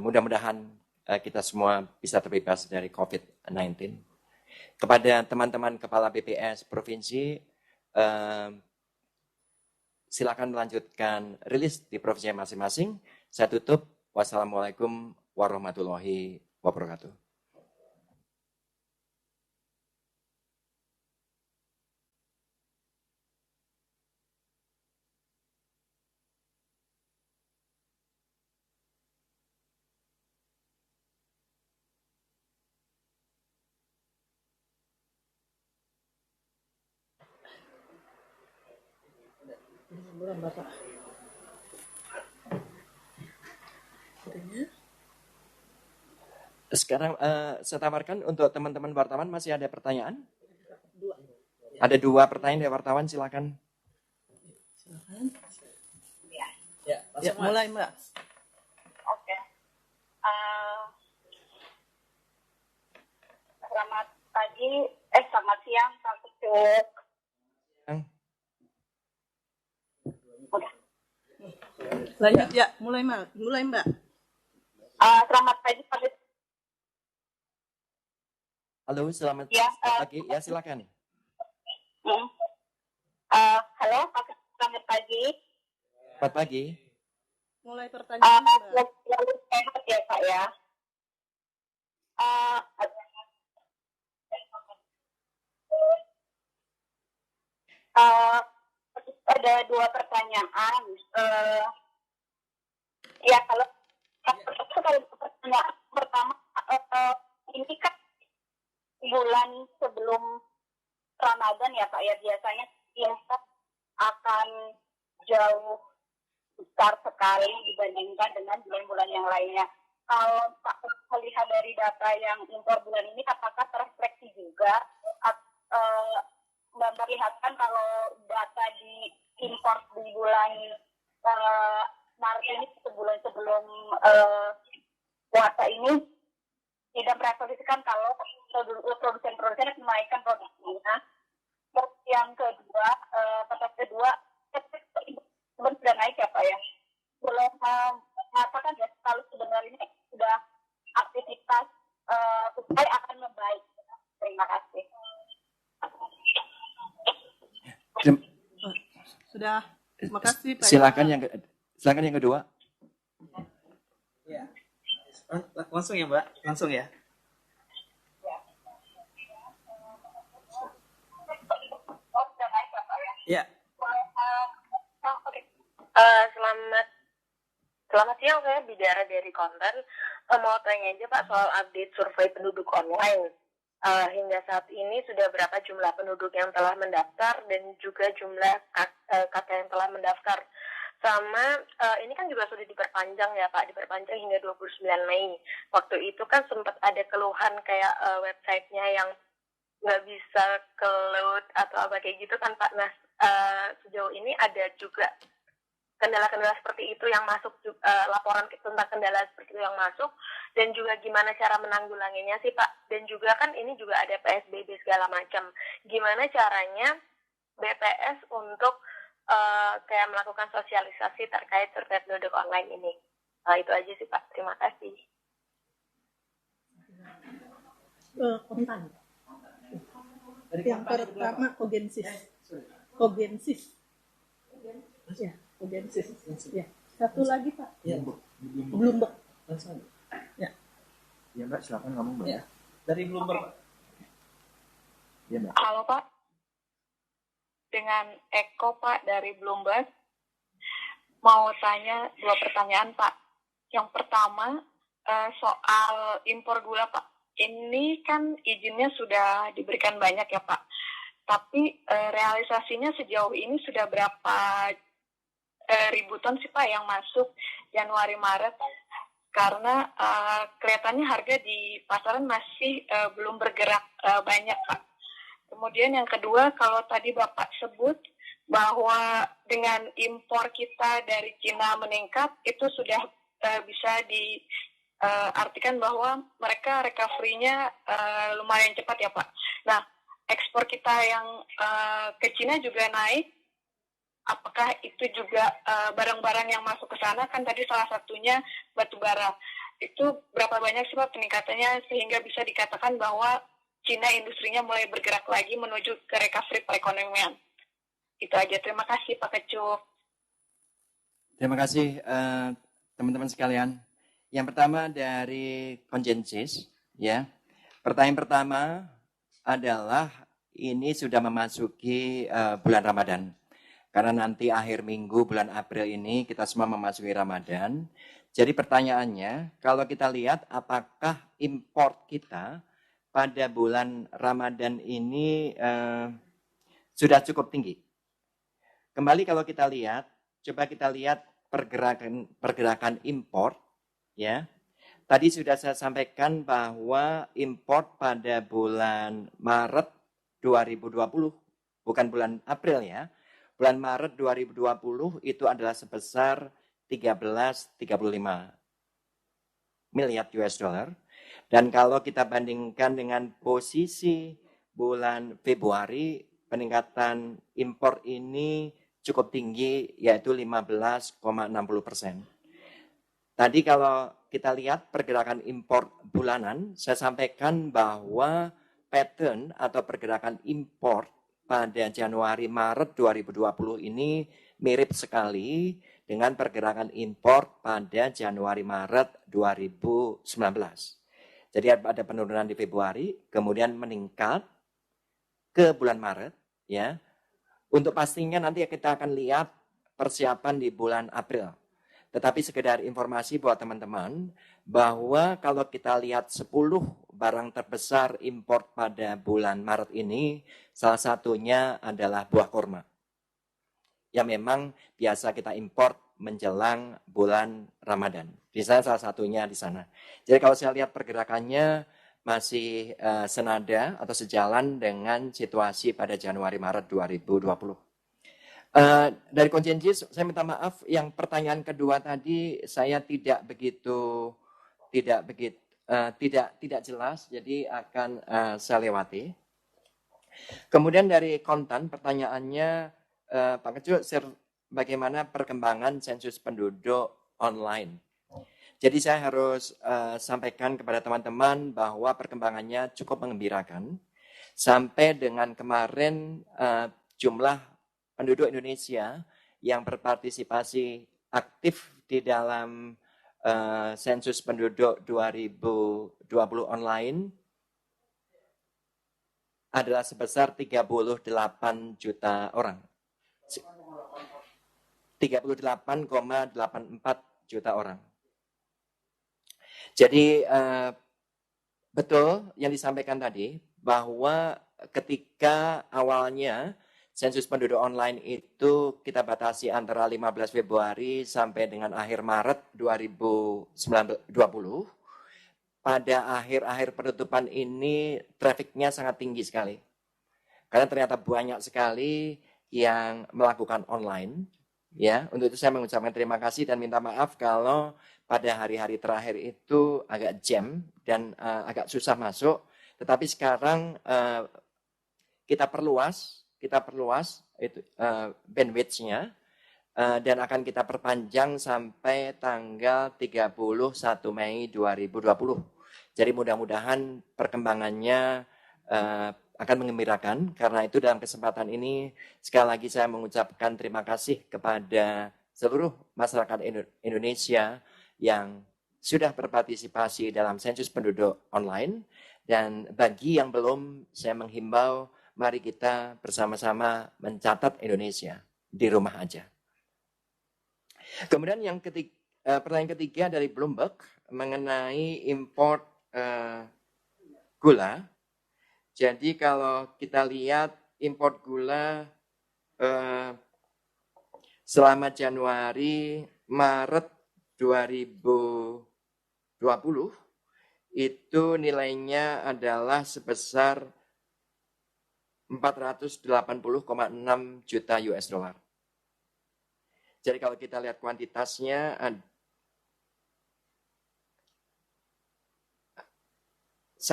Mudah-mudahan kita semua bisa terbebas dari COVID-19. Kepada teman-teman kepala BPS provinsi, silakan melanjutkan rilis di provinsi masing-masing. Saya tutup. Wassalamualaikum warahmatullahi wabarakatuh. Sekarang saya tawarkan untuk teman-teman wartawan, masih ada pertanyaan? Ada 2 pertanyaan dari wartawan, silakan. Ya, mulai Mbak. Oke. Selamat pagi, selamat siang, Pak Ketuk. Lanjut ya, mulai Mbak. Selamat pagi, Pak Ketuk. Halo, selamat pagi. Ya, silakan. Halo, Pak Ketuk, selamat pagi. Selamat pagi. Mulai pertanyaan Mbak. Lalu sehat ya, Pak ya. Ada 2 pertanyaan. Ya, kalau pertanyaan pertama, ini kan bulan sebelum Ramadan ya Pak ya, biasanya tiongkok akan jauh besar sekali dibandingkan dengan bulan-bulan yang lainnya. Kalau Pak melihat dari data yang impor bulan ini, apakah terrefleksi juga memperlihatkan kalau data di impor di bulan Maret ini, sebulan sebelum puasa ini, tidak merefleksikan kalau produsen-produsen menaikkan produksinya. Terus yang kedua, sudah naik ya Pak ya. Boleh mengatakan ya kalau sebenarnya sudah aktivitas supply akan membaik. Terima kasih. Sudah. Terima kasih Pak. Silakan yang kedua. Ya. Langsung ya Mbak, langsung ya. Ya. Selamat siang, saya Bidara dari Konten. Mau tanya aja Pak soal update survei penduduk online. Hingga saat ini sudah berapa jumlah penduduk yang telah mendaftar dan juga jumlah kakak yang telah mendaftar. Sama ini kan juga sudah diperpanjang ya Pak, diperpanjang hingga 29 Mei. Waktu itu kan sempat ada keluhan kayak websitenya yang nggak bisa ke-load atau apa kayak gitu kan Pak. Nah, sejauh ini ada juga kendala-kendala seperti itu yang masuk, laporan tentang kendala seperti itu yang masuk, dan juga gimana cara menanggulanginya sih Pak. Dan juga kan ini juga ada PSBB segala macam. Gimana caranya BPS untuk kayak melakukan sosialisasi terkait survei penduduk online ini. Itu aja sih Pak, terima kasih. Kontan. Yang pertama kogensis. Kogensis. Ya, kogensis. Ya. Satu lagi Pak. Ya, Bu. Bloomberg. Langsung. Ya. Ya, Mbak, silakan ngomong, Mbak. Ya. Dari Bloomberg, Pak. Ya, Mbak. Halo Pak, dengan Eko Pak dari Bloomberg. Mau tanya 2 pertanyaan Pak. Yang pertama soal impor gula Pak. Ini kan izinnya sudah diberikan banyak ya Pak. Tapi realisasinya sejauh ini sudah berapa ribu ton sih Pak yang masuk Januari Maret? Karena kelihatannya harga di pasaran masih belum bergerak banyak Pak. Kemudian yang kedua, kalau tadi Bapak sebut bahwa dengan impor kita dari Cina meningkat, itu sudah bisa diartikan bahwa mereka recovery-nya lumayan cepat ya Pak. Nah, ekspor kita yang ke Cina juga naik. Apakah itu juga barang-barang yang masuk ke sana? Kan tadi salah satunya batu bara. Itu berapa banyak sih Pak peningkatannya sehingga bisa dikatakan bahwa Cina industrinya mulai bergerak lagi menuju ke recovery perekonomian? Itu aja. Terima kasih Pak Kecup. Terima kasih teman-teman sekalian. Yang pertama dari konsensus, ya. Pertanyaan pertama adalah ini sudah memasuki bulan Ramadan. Karena nanti akhir minggu bulan April ini kita semua memasuki Ramadan. Jadi pertanyaannya, kalau kita lihat apakah import kita pada bulan Ramadan ini sudah cukup tinggi. Kembali kalau kita lihat, coba kita lihat pergerakan impor, ya. Tadi sudah saya sampaikan bahwa impor pada bulan Maret 2020, bukan bulan April ya. Bulan Maret 2020 itu adalah sebesar 13,35 miliar US dollar. Dan kalau kita bandingkan dengan posisi bulan Februari, peningkatan impor ini cukup tinggi, yaitu 15,60%. Tadi kalau kita lihat pergerakan impor bulanan, saya sampaikan bahwa pattern atau pergerakan impor pada Januari-Maret 2020 ini mirip sekali dengan pergerakan impor pada Januari-Maret 2019. Jadi ada penurunan di Februari, kemudian meningkat ke bulan Maret, ya. Untuk pastinya nanti kita akan lihat persiapan di bulan April. Tetapi sekedar informasi buat teman-teman bahwa kalau kita lihat 10 barang terbesar impor pada bulan Maret ini, salah satunya adalah buah kurma. Yang memang biasa kita impor menjelang bulan Ramadan. Di sana salah satunya di sana. Jadi kalau saya lihat pergerakannya masih senada atau sejalan dengan situasi pada Januari-Maret 2020. Dari konsensus, saya minta maaf. Yang pertanyaan kedua tadi saya tidak jelas, jadi akan saya lewati. Kemudian dari konten pertanyaannya, Pak Kecu, bagaimana perkembangan sensus penduduk online? Jadi saya harus sampaikan kepada teman-teman bahwa perkembangannya cukup mengembirakan. Sampai dengan kemarin jumlah penduduk Indonesia yang berpartisipasi aktif di dalam sensus penduduk 2020 online adalah sebesar 38 juta orang. 38,84 juta orang. Jadi betul yang disampaikan tadi bahwa ketika awalnya sensus penduduk online itu kita batasi antara 15 Februari sampai dengan akhir Maret 2020. Pada akhir-akhir penutupan ini trafiknya sangat tinggi sekali. Karena ternyata banyak sekali yang melakukan online. Ya, untuk itu saya mengucapkan terima kasih dan minta maaf kalau pada hari-hari terakhir itu agak jam dan agak susah masuk. Tetapi sekarang kita perluas itu bandwidth-nya dan akan kita perpanjang sampai tanggal 31 Mei 2020. Jadi mudah-mudahan perkembangannya akan mengembirakan. Karena itu dalam kesempatan ini sekali lagi saya mengucapkan terima kasih kepada seluruh masyarakat Indonesia yang sudah berpartisipasi dalam sensus penduduk online. Dan bagi yang belum, saya menghimbau mari kita bersama-sama mencatat Indonesia di rumah aja. Kemudian yang pertanyaan ketiga dari Bloomberg mengenai import gula. Jadi kalau kita lihat import gula selama Januari, Maret 2020 itu nilainya adalah sebesar 480,6 juta US dollar. Jadi kalau kita lihat kuantitasnya 1,3,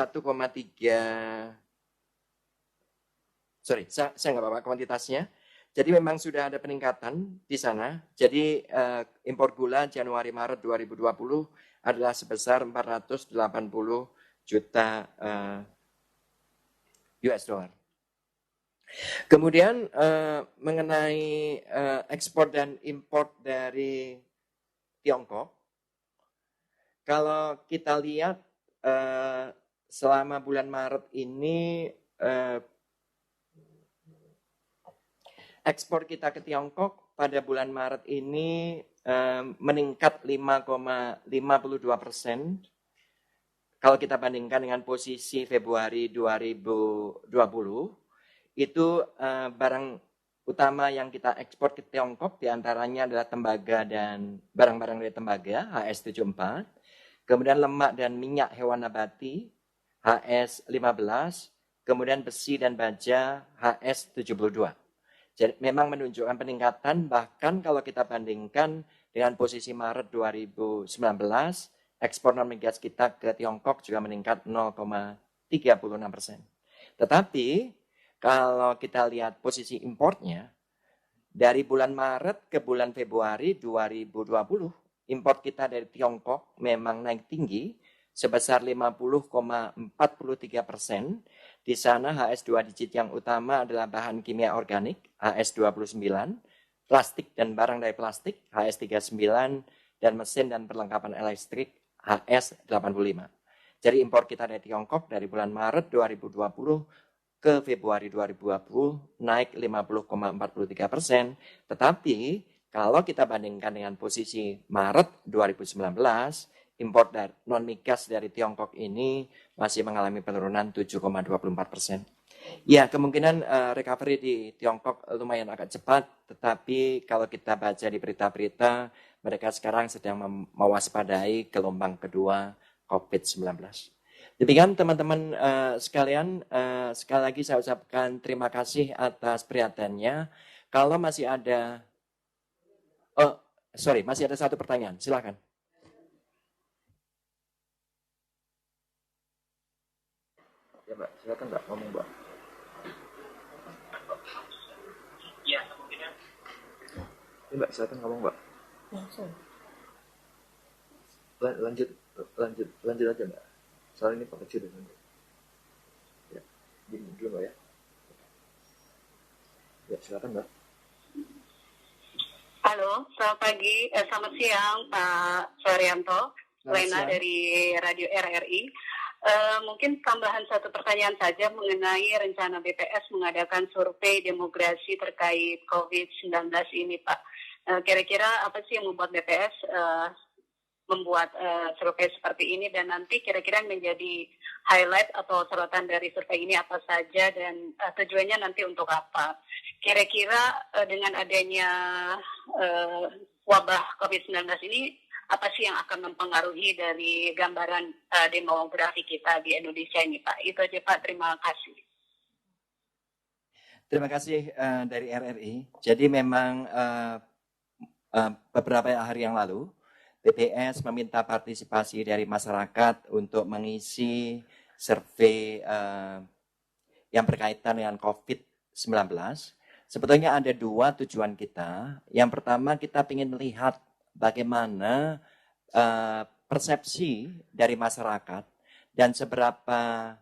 sorry, saya nggak apa-apa kuantitasnya. Jadi memang sudah ada peningkatan di sana. Jadi impor gula Januari-Maret 2020 adalah sebesar 480 juta US dollar. Kemudian mengenai ekspor dan impor dari Tiongkok, kalau kita lihat selama bulan Maret ini ekspor kita ke Tiongkok pada bulan Maret ini meningkat 5,52%. Kalau kita bandingkan dengan posisi Februari 2020, itu barang utama yang kita ekspor ke Tiongkok diantaranya adalah tembaga dan barang-barang dari tembaga, HS74. Kemudian lemak dan minyak hewan nabati, HS15. Kemudian besi dan baja, HS72. Jadi memang menunjukkan peningkatan, bahkan kalau kita bandingkan dengan posisi Maret 2019, ekspor non migas kita ke Tiongkok juga meningkat 0,36%. Tetapi kalau kita lihat posisi importnya, dari bulan Maret ke bulan Februari 2020, import kita dari Tiongkok memang naik tinggi sebesar 50,43%. Di sana HS2 digit yang utama adalah bahan kimia organik, HS29, plastik dan barang dari plastik, HS39, dan mesin dan perlengkapan elektrik, HS85. Jadi impor kita dari Tiongkok dari bulan Maret 2020 ke Februari 2020 naik 50,43%. Tetapi kalau kita bandingkan dengan posisi Maret 2019, impor dari non migas dari Tiongkok ini masih mengalami penurunan 7,24%. Ya, kemungkinan recovery di Tiongkok lumayan agak cepat, tetapi kalau kita baca di berita-berita, mereka sekarang sedang mewaspadai gelombang kedua COVID-19. Demikian teman-teman sekalian, sekali lagi saya ucapkan terima kasih atas perhatiannya. Kalau masih ada, masih ada satu pertanyaan, silakan. Ya Mbak, silakan Mbak, ngomong Mbak. Ya, kemungkinan. Ya Mbak, silakan ngomong Mbak. Lanjut aja Mbak. Soalnya ini Pak kecil nanti. Ya, gini dulu Mbak ya. Ya, silakan Mbak. Halo, selamat pagi, selamat siang Pak Suharyanto, Lena dari Radio RRI. Mungkin tambahan satu pertanyaan saja mengenai rencana BPS mengadakan survei demografi terkait COVID-19 ini, Pak. Kira-kira apa sih yang membuat BPS membuat survei seperti ini, dan nanti kira-kira menjadi highlight atau sorotan dari survei ini apa saja, dan tujuannya nanti untuk apa? Kira-kira dengan adanya wabah COVID-19 ini, apa sih yang akan mempengaruhi dari gambaran demografi kita di Indonesia ini, Pak? Itu aja, Pak. Terima kasih. Terima kasih dari RRI. Jadi memang beberapa hari yang lalu, BPS meminta partisipasi dari masyarakat untuk mengisi survei yang berkaitan dengan COVID-19. Sebetulnya ada dua tujuan kita. Yang pertama, kita ingin melihat bagaimana persepsi dari masyarakat dan seberapa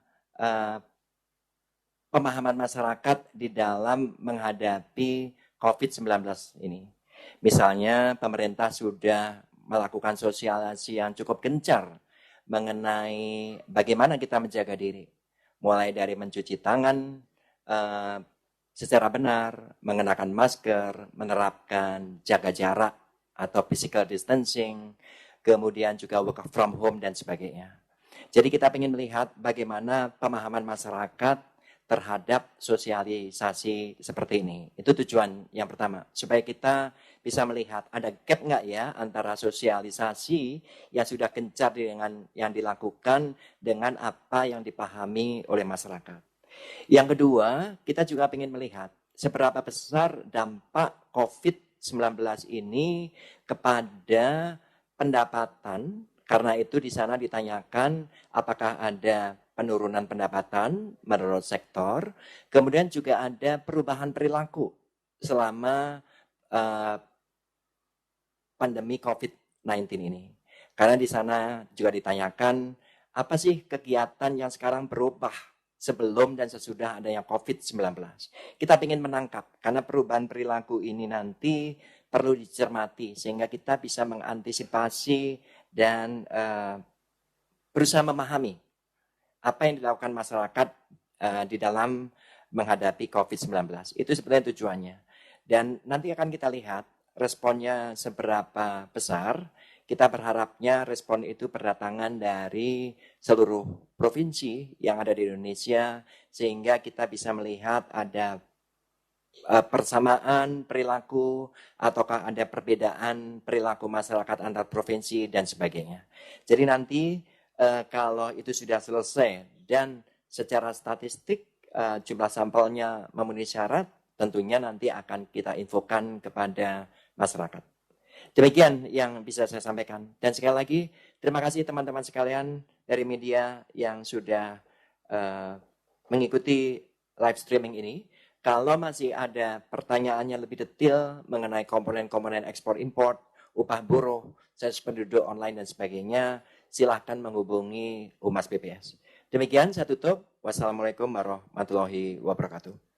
pemahaman masyarakat di dalam menghadapi COVID-19 ini. Misalnya pemerintah sudah melakukan sosialisasi yang cukup gencar mengenai bagaimana kita menjaga diri. Mulai dari mencuci tangan secara benar, mengenakan masker, menerapkan jaga jarak atau physical distancing, kemudian juga work from home dan sebagainya. Jadi kita ingin melihat bagaimana pemahaman masyarakat terhadap sosialisasi seperti ini. Itu tujuan yang pertama, supaya kita bisa melihat ada gap nggak ya antara sosialisasi yang sudah gencar dengan yang dilakukan dengan apa yang dipahami oleh masyarakat. Yang kedua, kita juga ingin melihat seberapa besar dampak COVID-19 ini kepada pendapatan. Karena itu di sana ditanyakan apakah ada penurunan pendapatan menurut sektor, kemudian juga ada perubahan perilaku selama pandemi COVID-19 ini. Karena di sana juga ditanyakan apa sih kegiatan yang sekarang berubah sebelum dan sesudah adanya COVID-19. Kita ingin menangkap karena perubahan perilaku ini nanti perlu dicermati sehingga kita bisa mengantisipasi dan berusaha memahami apa yang dilakukan masyarakat di dalam menghadapi COVID-19. Itu sebenarnya tujuannya. Dan nanti akan kita lihat responnya seberapa besar. Kita berharapnya respon itu berdatangan dari seluruh provinsi yang ada di Indonesia sehingga kita bisa melihat ada persamaan perilaku ataukah ada perbedaan perilaku masyarakat antar provinsi dan sebagainya. Jadi nanti kalau itu sudah selesai dan secara statistik jumlah sampelnya memenuhi syarat, tentunya nanti akan kita infokan kepada masyarakat. Demikian yang bisa saya sampaikan. Dan sekali lagi, terima kasih teman-teman sekalian dari media yang sudah mengikuti live streaming ini. Kalau masih ada pertanyaannya lebih detail mengenai komponen-komponen ekspor-impor, upah buruh, sensus penduduk online dan sebagainya, silahkan menghubungi Humas BPS. Demikian saya tutup. Wassalamualaikum warahmatullahi wabarakatuh.